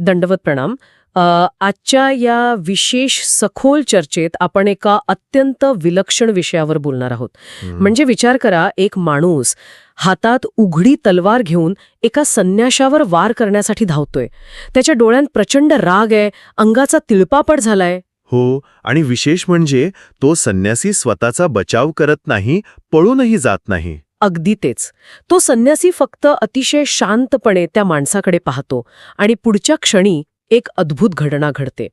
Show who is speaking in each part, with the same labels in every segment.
Speaker 1: दंडवत प्रणाम. आजच्या या विशेष सखोल चर्चेत आपण एका अत्यंत विलक्षण विषयावर बोलणार आहोत. म्हणजे विचार करा, एक माणूस हातात उघडी तलवार घेऊन एका संन्याशावर वार करण्यासाठी धावतोय. त्याच्या डोळ्यात प्रचंड राग आहे, अंगाचा तिळपापड झालाय.
Speaker 2: हो, आणि विशेष म्हणजे तो संन्यासी स्वतःचा बचाव करत नाही, पळूनही जात नाही.
Speaker 1: अगदी तेच. तो संन्यासी फक्त अतिशय शांतपणे त्या माणसाकडे पाहतो आणि पुढच्या क्षणी एक अद्भुत घटना घडते.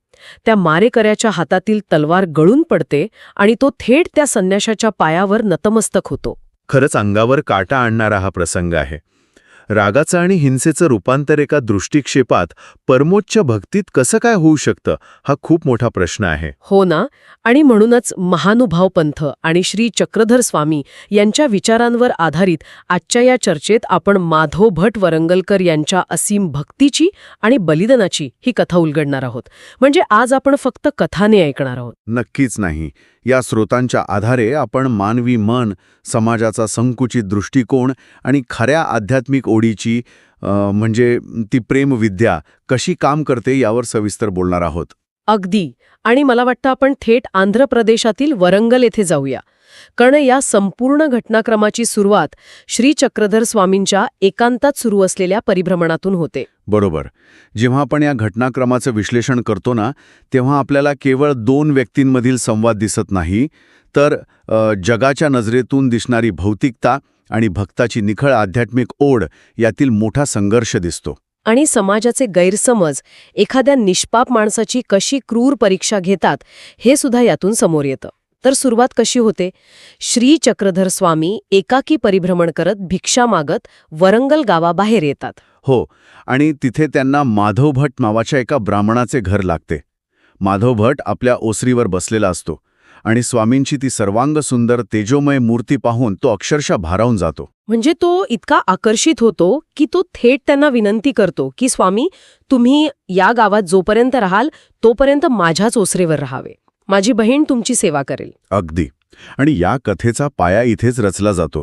Speaker 1: त्या मारेकऱ्याच्या हातातील तलवार गळून पडते आणि तो थेट त्या संन्याशाच्या पायावर नतमस्तक होतो.
Speaker 2: खरंच अंगावर काटा आणणारा हा प्रसंग आहे. रागाचं आणि हिंसेचं रूपांतर एका दृष्टिक्षेपात परमोच्च भक्तीत कसं काय होऊ शकतं, हा खूप मोठा प्रश्न आहे.
Speaker 1: हो ना. आणि म्हणूनच महानुभाव पंथ आणि श्री चक्रधर स्वामी यांच्या विचारांवर आधारित आजच्या या चर्चेत आपण माधव भट वरंगलकर यांच्या असीम भक्तीची आणि बलिदानाची ही कथा उलगडणार आहोत. म्हणजे आज आपण फक्त कथाने ऐकणार आहोत.
Speaker 3: नक्कीच नाही. या स्रोतांच्या आधारे आपण मानवी मन, समाजाचा संकुचित दृष्टिकोन आणि खऱ्या आध्यात्मिक ओढीची म्हणजे ती प्रेमविद्या कशी काम करते यावर सविस्तर बोलणार आहोत.
Speaker 1: अगदी. आणि मला वाटतं आपण थेट आंध्र प्रदेशातील वरंगल येथे जाऊया. कारण या संपूर्ण घटनाक्रमाची सुरुवात श्री चक्रधर स्वामींच्या एकांतात सुरू असलेल्या परिभ्रमणातून होते.
Speaker 3: बरोबर. जेव्हा आपण या घटनाक्रमाचं विश्लेषण करतो ना, तेव्हा आपल्याला केवळ दोन व्यक्तींमधील संवाद दिसत नाही, तर जगाच्या नजरेतून दिसणारी भौतिकता आणि भक्ताची निखळ आध्यात्मिक ओढ यातील मोठा संघर्ष दिसतो.
Speaker 1: आणि समाजाचे गैरसमज एखाद्या निष्पाप माणसाची कशी क्रूर परीक्षा घेतात हे सुद्धा यातून समोर येतं. तर सुरुवात कशी होते? श्री चक्रधर स्वामी एकाकी परिभ्रमण करत भिक्षा मागत वरंगल गावाबाहेर येतात.
Speaker 3: हो, आणि तिथे त्यांना माधव भट नावाच्या एका ब्राह्मणाचे घर लागते. माधव भट आपल्या ओसरीवर बसलेला असतो आणि स्वामींची ती सर्वांग सुंदर तेजोमय मूर्ती पाहून तो अक्षरशः भारावून जातो.
Speaker 1: म्हणजे तो इतका आकर्षित होतो की तो थेट त्यांना विनंती करतो की स्वामी, तुम्ही या गावात जोपर्यंत राहाल तोपर्यंत माझ्याच ओसरेवर राहावे. माझी बहीण तुमची सेवा करेल.
Speaker 3: अगदी. आणि या कथेचा पाया इथेच रचला जातो.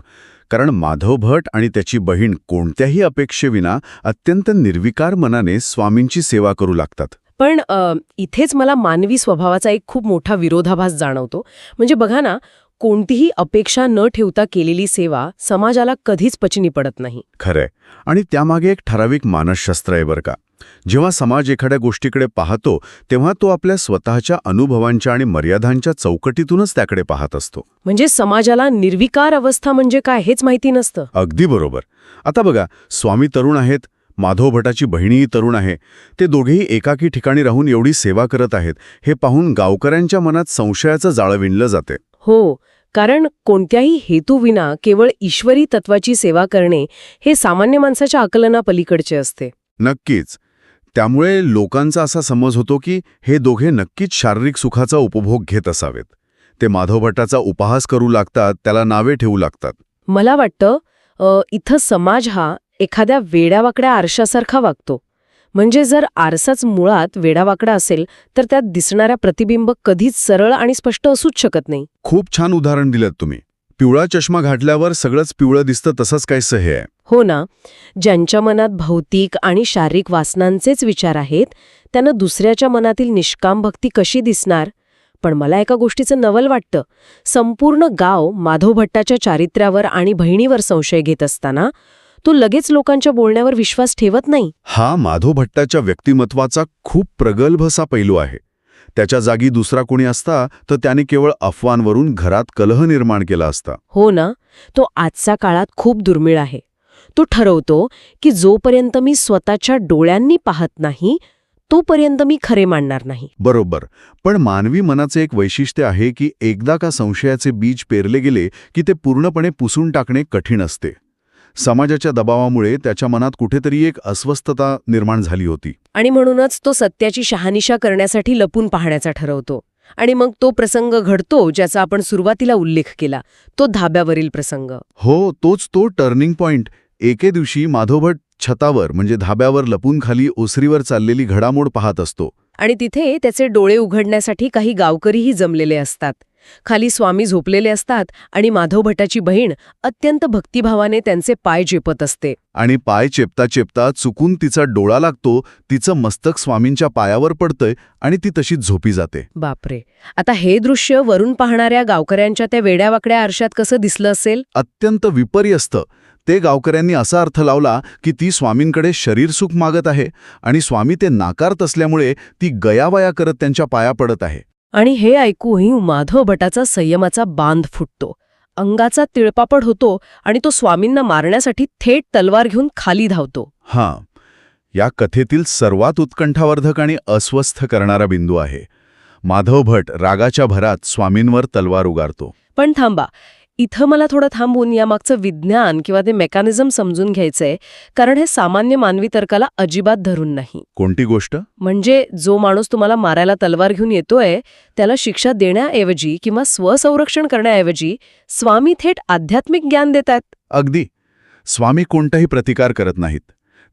Speaker 3: कारण माधव भट आणि त्याची बहीण कोणत्याही अपेक्षेविना अत्यंत निर्विकार मनाने स्वामींची सेवा करू लागतात.
Speaker 1: पण इथेच मला मानवी स्वभावाचा एक खूप मोठा विरोधाभास जाणवतो. म्हणजे बघा ना, कोणतीही अपेक्षा न ठेवता केलेली सेवा समाजाला कधीच पचनी पडत नाही.
Speaker 3: खरंय. आणि त्यामागे एक ठराविक मानसशास्त्र आहे बरं का. जेव्हा समाज एखाद्या गोष्टीकडे पाहतो तेव्हा तो आपल्या स्वतःच्या अनुभवांच्या आणि मर्यादांच्या चौकटीतूनच त्याकडे पाहत असतो.
Speaker 1: म्हणजे समाजाला निर्विकार अवस्था म्हणजे काय हेच माहिती नसतं.
Speaker 3: अगदी बरोबर. आता बघा, स्वामी तरुण आहेत, माधव भटाची बहिणीही तरुण आहे. ते दोघेही एकाकी ठिकाणी राहून एवढी सेवा करत आहेत हे पाहून गावकऱ्यांच्या मनात संशयाचं जाळं विणलं जाते.
Speaker 1: हो, कारण कोणत्याही हेतूविना केवळ ईश्वरी तत्वाची सेवा करणे हे सामान्य माणसाच्या आकलनापलीकडचे असते.
Speaker 3: नक्कीच. त्यामुळे लोकांचा असा समज होतो की हे दोघे नक्कीच शारीरिक सुखाचा उपभोग घेत असावेत. ते माधव भटाचा उपहास करू लागतात, त्याला नावे ठेवू लागतात.
Speaker 1: मला वाटतं इथं समाज हा एखाद्या वेड्यावाकड्या आरशासारखा वागतो. म्हणजे जर आरसाच मुळात वेडावाकडा असेल तर त्यात दिसणाऱ्या प्रतिबिंब कधीच सरळ आणि स्पष्ट असूच शकत नाही.
Speaker 3: खूप छान उदाहरण दिलं तुम्ही. पिवळा चष्मा घातल्यावर सगळंच पिवळं दिसतं तसंच काहीसं हे आहे.
Speaker 1: हो ना. ज्यांच्या मनात भौतिक आणि शारीरिक वासनांचेच विचार आहेत त्यांना दुसऱ्याच्या मनातील निष्काम भक्ती कशी दिसणार? पण मला एका गोष्टीचं नवल वाटतं. संपूर्ण गाव माधव भट्टाच्या चारित्र्यावर आणि बहिणीवर संशय घेत असताना तो लगेच लोकांच्या बोलण्यावर विश्वास ठेवत नाही.
Speaker 3: हा माधव भट्टाच्या व्यक्तिमत्वाचा खूप प्रगल्भ असा पैलू आहे. त्याच्या जागी दुसरा कोणी असता तर त्याने केवळ अफवांवरून घरात कलह निर्माण केला असता.
Speaker 1: हो ना. तो आजच्या काळात खूप दुर्मिळ आहे. तो ठरवतो की जोपर्यंत मी स्वतःच्या डोळ्यांनी पाहत नाही तोपर्यंत मी खरे मानणार नाही.
Speaker 3: बरोबर. पण मानवी मनाचे एक वैशिष्ट्य आहे की एकदा का संशयाचे बीज पेरले गेले की ते पूर्णपणे पुसून टाकणे कठीण असते. समाजाच्या दबावामुळे त्याच्या मनात कुठेतरी एक अस्वस्थता निर्माण झाली होती.
Speaker 1: आणि म्हणूनच तो सत्याची शहानिशा करण्यासाठी लपून पाहण्याचा ठरवतो. आणि मग तो प्रसंग घडतो ज्याचा आपण सुरुवातीला उल्लेख केला, तो धाब्यावरील प्रसंग.
Speaker 3: हो, तोच तो टर्निंग पॉइंट. एके दिवशी माधव भट छतावर म्हणजे धाब्यावर लपून खाली ओसरीवर चाललेली घडामोड पाहत असतो.
Speaker 1: आणि तिथे त्याचे डोळे उघडण्यासाठी काही गावकरीही जमलेले असतात. खाली स्वामी झोपलेले असतात आणि माधव भटाची बहीण अत्यंत भक्तिभावाने त्यांचे पाय चेपत असते.
Speaker 3: आणि पाय चेपता चेपता चुकून तिचा डोळा लागतो, तिचं मस्तक स्वामींच्या पायावर पडतंय आणि ती तशीच झोपी जाते.
Speaker 1: बापरे. आता हे दृश्य वरून पाहणाऱ्या गावकऱ्यांच्या त्या वेड्यावाकड्या आरशात कसं दिसलं असेल?
Speaker 3: अत्यंत विपर्यस्त. ते गावकऱ्यांनी असा अर्थ लावला की ती स्वामींकडे शरीरसुख मागत आहे आणि स्वामी ते नाकारत असल्यामुळे ती गयावया करत त्यांच्या पाया पडत आहे.
Speaker 1: आणि हे ऐकूही माधव भटाचा संयमाचा बांध फुटतो. अंगाचा तिळपापड होतो आणि तो स्वामींना मारण्यासाठी थेट तलवार घेऊन खाली धावतो.
Speaker 3: हां, या कथेतील सर्वात उत्कंठावर्धक आणि अस्वस्थ करणारा बिंदू आहे. माधव भट रागाच्या भरात स्वामींवर तलवार उगारतो.
Speaker 1: पण थांबा, इथं मला थोडं थांबून यामागचं विज्ञान किंवा ते मेकॅनिझम समजून घ्यायचंय, कारण हे सामान्य मानवी तर्काला अजिबात धरून नाही.
Speaker 3: कोणती गोष्ट?
Speaker 1: म्हणजे जो माणूस तुम्हाला मारायला तलवार घेऊन येतोय त्याला शिक्षा देण्याऐवजी किंवा स्वसंरक्षण करण्याऐवजी स्वामी थेट आध्यात्मिक ज्ञान देतात.
Speaker 3: अगदी. स्वामी कोणताही प्रतिकार करत नाहीत.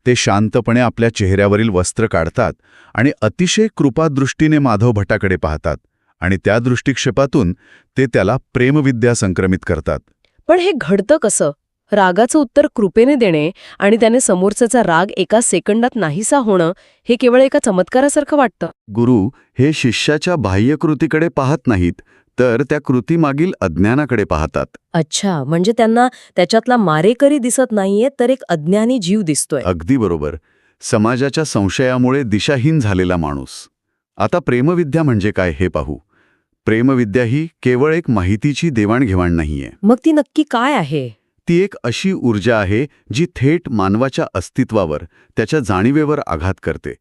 Speaker 3: ते शांतपणे आपल्या चेहऱ्यावरील वस्त्र काढतात आणि अतिशय कृपादृष्टीने माधव भटाकडे पाहतात आणि त्या दृष्टिक्षेपातून ते त्याला प्रेमविद्या संक्रमित करतात.
Speaker 1: पण हे घडतं कसं? रागाचं उत्तर कृपेने देणे आणि त्याने समोरच्याचा राग एका सेकंदात नाहीसा होणं हे केवळ एका चमत्कारासारखं वाटतं.
Speaker 3: गुरु हे शिष्याच्या बाह्यकृतीकडे पाहत नाहीत, तर त्या कृतीमागील अज्ञानाकडे पाहतात.
Speaker 1: अच्छा, म्हणजे त्यांना त्याच्यातला मारेकरी दिसत नाहीये, तर एक अज्ञानी जीव दिसतोय.
Speaker 3: अगदी बरोबर. समाजाच्या संशयामुळे दिशाहीन झालेला माणूस. आता प्रेमविद्या म्हणजे काय हे पाहू. प्रेमविद्या ही केवळ एक माहितीची देवाणघेवाण नाहीये.
Speaker 1: मग ती नक्की काय आहे?
Speaker 3: ती एक अशी ऊर्जा आहे जी थेट मानवाच्या अस्तित्वावर, त्याच्या जाणीवेवर आघात करते.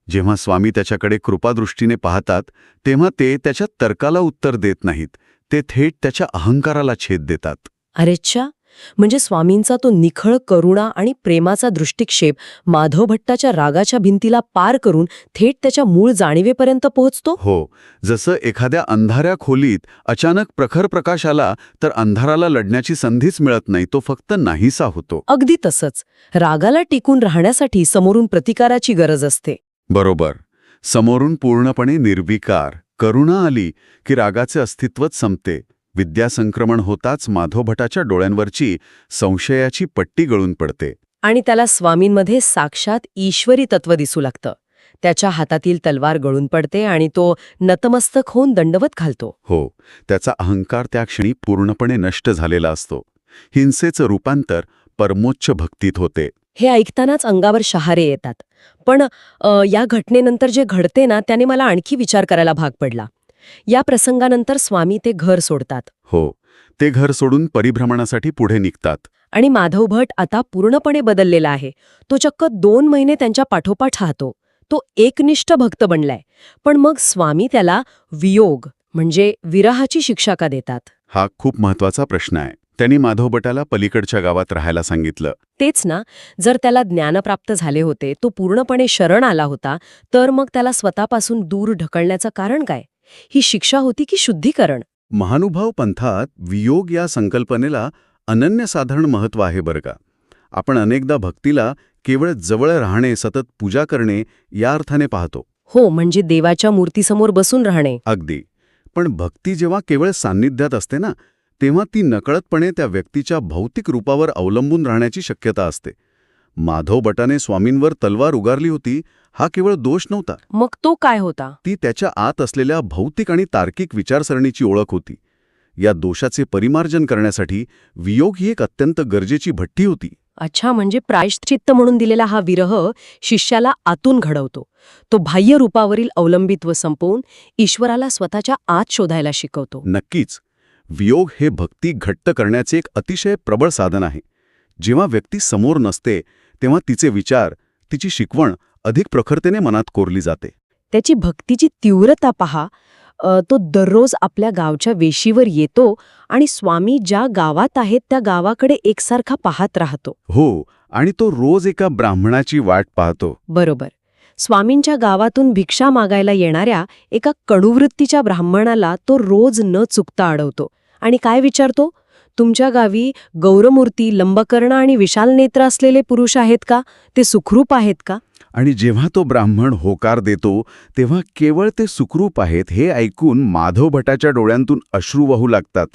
Speaker 3: जेव्हा स्वामी त्याच्याकडे कृपादृष्टीने पाहतात तेव्हा ते त्याच्या तर्काला उत्तर देत नाहीत, ते थेट त्याच्या अहंकाराला छेद देतात.
Speaker 1: अरेच्छा, म्हणजे स्वामींचा तो निखळ करुणा आणि प्रेमाचा दृष्टिक्षेप माधव भट्टाच्या रागाच्या भिंतीला पार करून थेट त्याच्या मूळ जाणीवेपर्यंत पोहोचतो.
Speaker 3: हो, जसं एखाद्या अंधाऱ्या खोलीत अचानक प्रखर प्रकाश आला तर अंधाराला लढण्याची संधीच मिळत नाही, तो फक्त नाहीसा होतो.
Speaker 1: अगदी तसंच रागाला टिकून राहण्यासाठी समोरून प्रतिकाराची गरज असते.
Speaker 3: बरोबर. समोरून पूर्णपणे निर्विकार करुणा आली की रागाचे अस्तित्वच संपते. विद्यासंक्रमण होताच माधव भटाच्या डोळ्यांवरची संशयाची पट्टी गळून पडते
Speaker 1: आणि त्याला स्वामींमध्ये साक्षात ईश्वरी तत्व दिसू लागतं. त्याच्या हातातील तलवार गळून पडते आणि तो नतमस्तक होऊन दंडवत घालतो.
Speaker 3: हो, त्याचा अहंकार त्या क्षणी पूर्णपणे नष्ट झालेला असतो. हिंसेचं रूपांतर परमोच्च भक्तीत होते.
Speaker 1: हे ऐकतानाच अंगावर शहारे येतात. पण या घटनेनंतर जे घडते ना, त्याने मला आणखी विचार करायला भाग पडला. या प्रसंगानंतर स्वामी ते घर सोडतात.
Speaker 3: हो, ते घर सोडून परिभ्रमणासाठी पुढे निघतात.
Speaker 1: आणि माधव भट आता पूर्णपणे बदललेला आहे. तो चक्क 2 महिने त्यांच्या पाठोपाठ राहतो. तो एकनिष्ठ भक्त बनलाय. पण मग स्वामी त्याला वियोग म्हणजे विरहाची शिक्षा का देतात?
Speaker 3: हा खूप महत्वाचा प्रश्न आहे. त्यांनी माधव भटाला पलीकडच्या गावात राहायला सांगितलं.
Speaker 1: तेच ना, जर त्याला ज्ञानप्राप्त झाले होते, तो पूर्णपणे शरण आला होता, तर मग त्याला स्वतःपासून दूर ढकलण्याचं कारण काय? ही शिक्षा होती की शुद्धीकरण?
Speaker 3: महानुभाव पंथात वियोग या संकल्पनेला अनन्यसाधारण महत्त्व आहे बरं का. आपण अनेकदा भक्तीला केवळ जवळ राहणे, सतत पूजा करणे या अर्थाने पाहतो.
Speaker 1: हो, म्हणजे देवाच्या मूर्तीसमोर बसून राहणे.
Speaker 3: अगदी. पण भक्ती जेव्हा केवळ सान्निध्यात असते ना, तेव्हा ती नकळतपणे त्या व्यक्तीच्या भौतिक रूपावर अवलंबून राहण्याची शक्यता असते. माधव भटाने स्वामींवर तलवार उगारली होती, हा केवळ दोष नव्हता.
Speaker 1: मग तो काय होता?
Speaker 3: ती त्याच्या आत असलेल्या भौतिक आणि तार्किक विचारसरणीची ओळख होती. या दोषाचे परिमार्जन करण्यासाठी वियोग ही एक अत्यंत गरजेची भट्टी होती.
Speaker 1: अच्छा, म्हणजे प्रायश्चित्त म्हणून दिलेला हा विरह शिष्याला आतून घडवतो. तो बाह्य रूपावरील अवलंबित्व संपवून ईश्वराला स्वतःच्या आत शोधायला शिकवतो.
Speaker 3: नक्कीच. वियोग हे भक्ती घट्ट करण्याचे एक अतिशय प्रबळ साधन आहे. जेव्हा व्यक्ती समोर नसते तेव्हा तिचे विचार, तिची शिकवण अधिक प्रखरतेने मनात कोरली जाते.
Speaker 1: त्याची भक्तीची तीव्रता पहा. तो दररोज आपल्या गावच्या वेशीवर येतो आणि स्वामी ज्या गावात आहेत त्या गावाकडे एकसारखा पाहत राहतो.
Speaker 3: हो, आणि तो रोज एका ब्राह्मणाची वाट पाहतो.
Speaker 1: बरोबर. स्वामींच्या गावातून भिक्षा मागायला येणाऱ्या एका कडूवृत्तीच्या ब्राह्मणाला तो रोज न चुकता अडवतो आणि काय विचारतो? तुमच्या गावी गौरमूर्ती, लंबकर्ण आणि विशाल नेत्र असलेले पुरुष आहेत का? ते सुखरूप आहेत का?
Speaker 3: आणि जेव्हा तो ब्राह्मण होकार देतो तेव्हा केवळ ते सुखरूप आहेत हे ऐकून माधव भटाच्या डोळ्यांतून अश्रू वाहू लागतात.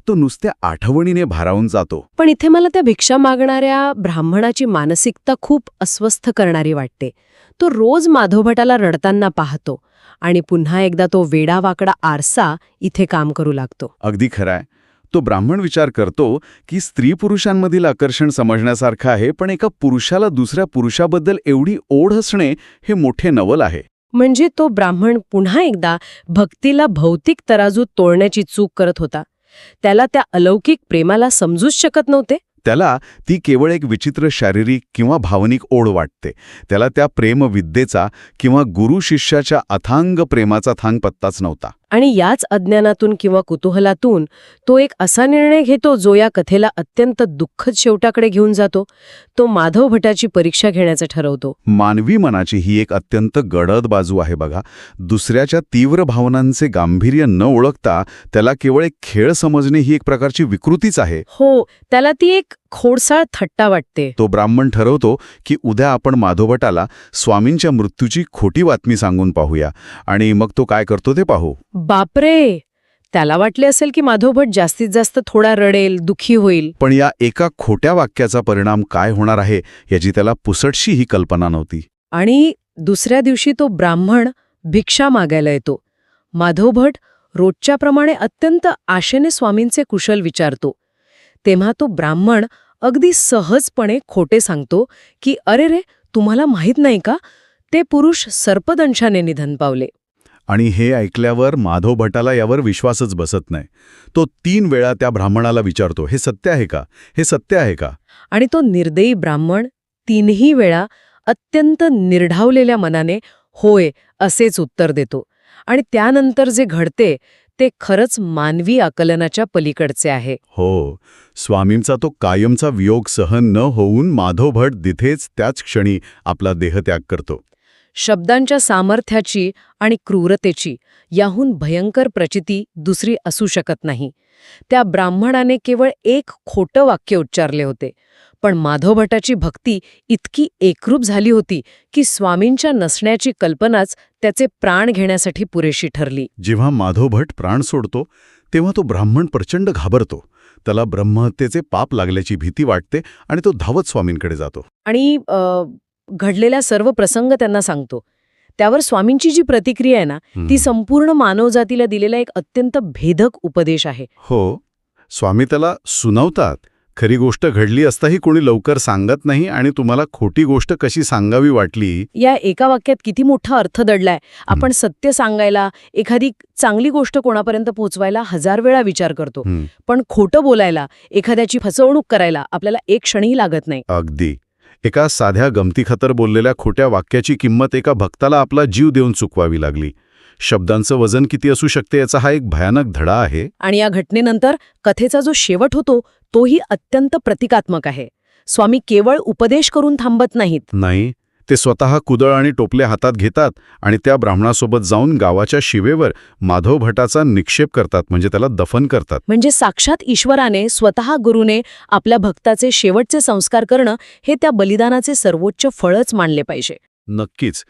Speaker 3: तो नुसत्या आठवणीने भारावून जातो.
Speaker 1: पण इथे मला त्या भिक्षा मागणाऱ्या ब्राह्मणाची मानसिकता खूप अस्वस्थ करणारी वाटते. तो रोज माधवभटाला रडताना पाहतो आणि पुन्हा एकदा तो वेडावाकडा आरसा इथे काम करू लागतो.
Speaker 3: अगदी खराय. तो ब्राह्मण विचार करतो की स्त्री पुरुषांमधील आकर्षण समजण्यासारखं आहे, पण एका पुरुषाला दुसऱ्या पुरुषाबद्दल एवढी ओढ असणे हे मोठे नवल आहे.
Speaker 1: म्हणजे तो ब्राह्मण पुन्हा एकदा भक्तीला भौतिक तराजूत तोडण्याची चूक करत होता. त्याला त्या अलौकिक प्रेमाला समजूच शकत नव्हते.
Speaker 3: त्याला ती केवळ एक विचित्र शारीरिक किंवा भावनिक ओढ वाटते. त्याला त्या प्रेमविद्येचा किंवा गुरु शिष्याच्या अथांग प्रेमाचा थांग पत्ताच नव्हता.
Speaker 1: आणि याच अज्ञानातून किंवा कुतूहलातून तो एक असा निर्णय घेतो जो या कथेला अत्यंत दुःखद शेवटाकडे घेऊन जातो. तो माधव भटाची परीक्षा घेण्याचं ठरवतो.
Speaker 3: मानवी मनाची ही एक अत्यंत गडद बाजू आहे बघा. दुसऱ्याच्या तीव्र भावनांचे गांभीर्य न ओळखता त्याला केवळ एक खेळ समजणे ही एक प्रकारची विकृतीच आहे.
Speaker 1: हो, त्याला ती एक खोडसाळ थट्टा वाटते.
Speaker 3: तो ब्राह्मण ठरवतो की उद्या आपण माधवभटाला स्वामींच्या मृत्यूची खोटी बातमी सांगून पाहूया. आणि मग तो काय करतो ते पाहू.
Speaker 1: बापरे, त्याला वाटले असेल की माधवभट जास्तीत जास्त थोडा रडेल, दुखी होईल.
Speaker 3: पण या एका खोट्या वाक्याचा परिणाम काय होणार आहे याची त्याला पुसटशी ही कल्पना नव्हती.
Speaker 1: आणि दुसऱ्या दिवशी तो ब्राह्मण भिक्षा मागायला येतो. माधवभट रोजच्याप्रमाणे अत्यंत आशेने स्वामींचे कुशल विचारतो. तेव्हा तो ब्राह्मण अगदी सहजपणे खोटे सांगतो की अरे रे, तुम्हाला माहीत नाही का, ते पुरुष सर्पदंशाने निधन पावले.
Speaker 3: आणि हे ऐकल्यावर माधव भटाला यावर विश्वासच बसत नाही. तो 3 वेळा त्या ब्राह्मणाला विचारतो, हे सत्य आहे का? हे सत्य आहे का?
Speaker 1: आणि तो निर्दयी ब्राह्मण 3ही वेळा अत्यंत निर्ढावलेल्या मनाने होय असेच उत्तर देतो. आणि त्यानंतर जे घडते ते खरंच मानवी आकलनाच्या पलीकडचे आहे.
Speaker 3: हो, स्वामींचा तो कायमचा वियोग सहन न होऊन माधव भट तिथेच त्याच क्षणी आपला देहत्याग करतो.
Speaker 1: शब्दांच्या सामर्थ्याची आणि क्रूरतेची याहून भयंकर प्रचिती दुसरी असू शकत नाही. त्या ब्राह्मणाने केवळ एक खोटं वाक्य उच्चारले होते, पण माधवभटाची भक्ती इतकी एकरूप झाली होती की स्वामींच्या नसण्याची कल्पनाच त्याचे प्राण घेण्यासाठी पुरेशी ठरली.
Speaker 3: जेव्हा माधव भट प्राण सोडतो तेव्हा तो ब्राह्मण प्रचंड घाबरतो. त्याला ब्रह्महत्येचे पाप लागल्याची भीती वाटते आणि तो धावत स्वामींकडे जातो.
Speaker 1: आणि घडलेला सर्व प्रसंग त्यांना सांगतो. त्यावर स्वामींची जी प्रतिक्रिया आहे ना, ती संपूर्ण मानवजातीला दिलेला एक अत्यंत भेदक उपदेश आहे.
Speaker 3: हो, स्वामी त्याला सुनावतात, खरी गोष्ट घडली असताही कोणी लवकर सांगत नाही आणि तुम्हाला खोटी गोष्ट कशी सांगावी वाटली.
Speaker 1: या एका वाक्यात किती मोठा अर्थ दडलाय. आपण सत्य सांगायला, एखादी चांगली गोष्ट कोणापर्यंत पोहोचवायला 1000 वेळा विचार करतो, पण खोटं बोलायला, एखाद्याची फसवणूक करायला आपल्याला एक क्षणही लागत नाही.
Speaker 3: अगदी. एका साध्या गमतीखातर बोललेल्या खोट्या वाक्याची किंमत एका भक्ताला आपला जीव देऊन चुकवावी लागली. शब्दांचं वजन किती असू शकते याचा हा एक भयानक धडा आहे.
Speaker 1: आणि या घटनेनंतर कथेचा जो शेवट होतो तोही अत्यंत प्रतिकात्मक आहे. स्वामी केवळ उपदेश करून थांबत नाहीत.
Speaker 3: नाही, ते स्वतः कुदळ आणि टोपले हातात घेतात आणि त्या ब्राह्मणासोबत जाऊन गावाच्या शिवेवर माधव भटाचा निक्षेप करतात, म्हणजे त्याला दफन करतात.
Speaker 1: म्हणजे साक्षात ईश्वराने, स्वतः गुरुने आपल्या भक्ताचे शेवटचे संस्कार करणं हे त्या बलिदानाचे सर्वोच्च फळच मानले पाहिजे.
Speaker 3: नक्कीच.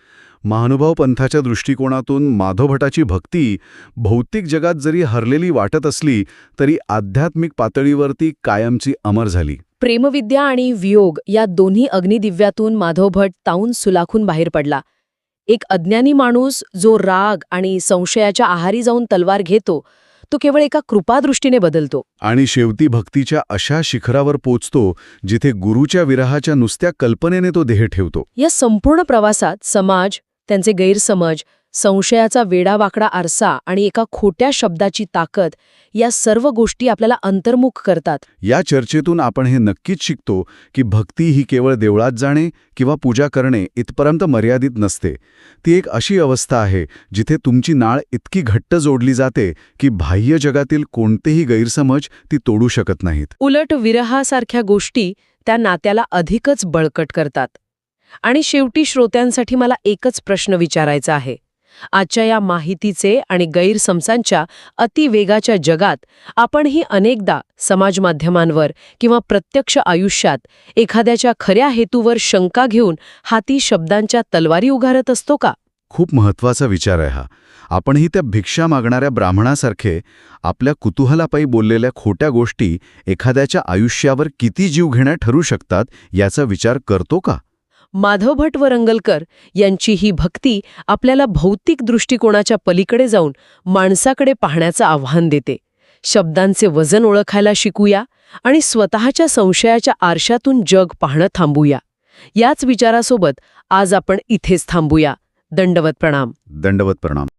Speaker 3: महानुभाव पंथाच्या दृष्टिकोनातून माधव भटाची भक्ती भौतिक जगात जरी हरलेली वाटत असली तरी आध्यात्मिक पातळीवरती कायमची अमर झाली.
Speaker 1: प्रेमविद्या आणि वियोग या दोन्ही अग्निदिव्यातून माधवभट ताऊन सुलाखून बाहेर पडला. एक अज्ञानी माणूस जो राग आणि संशयाच्या आहारी जाऊन तलवार घेतो, तो केवळ एका कृपादृष्टीने बदलतो.
Speaker 3: आणि शेवटी भक्तीच्या अशा शिखरावर पोचतो जिथे गुरुच्या विरहाच्या नुसत्या कल्पनेने तो देह ठेवतो.
Speaker 1: या संपूर्ण प्रवासात समाज, त्यांचे गैरसमज, संशयाचा वेडावाकडा आरसा आणि एका खोट्या शब्दाची ताकद या सर्व गोष्टी आपल्याला अंतर्मुख करतात.
Speaker 3: या चर्चेतून आपण हे नक्कीच शिकतो की भक्ती ही केवळ देवळात जाणे किंवा पूजा करणे इथपर्यंत मर्यादित नसते. ती एक अशी अवस्था आहे जिथे तुमची नाळ इतकी घट्ट जोडली जाते की बाह्य जगातील कोणतेही गैरसमज ती तोडू शकत नाहीत.
Speaker 1: उलट विरहासारख्या गोष्टी त्या नात्याला अधिकच बळकट करतात. आणि शेवटी श्रोत्यांसाठी मला एकच प्रश्न विचारायचा आहे. आजच्या या माहितीचे आणि गैरसमजांच्या अतिवेगाच्या जगात आपणही अनेकदा समाज माध्यमांवर किंवा प्रत्यक्ष आयुष्यात एखाद्याच्या खऱ्या हेतूवर शंका घेऊन हाती शब्दांच्या तलवारी उगारत असतो का?
Speaker 3: खूप महत्वाचा विचार आहे हा. आपणही त्या भिक्षा मागणाऱ्या ब्राह्मणासारखे आपल्या कुतूहलापायी बोललेल्या खोट्या गोष्टी एखाद्याच्या आयुष्यावर किती जीव घेण्या ठरू शकतात याचा विचार करतो का?
Speaker 1: माधव भट व रंगलकर यांची ही भक्ती आपल्याला भौतिक दृष्टिकोनाच्या पलीकडे जाऊन माणसाकडे पाहण्याचं आव्हान देते. शब्दांचे वजन ओळखायला शिकूया आणि स्वतःच्या संशयाच्या आरशातून जग पाहणं थांबूया. याच विचारासोबत आज आपण इथेच थांबूया. दंडवत प्रणाम.
Speaker 3: दंडवत प्रणाम.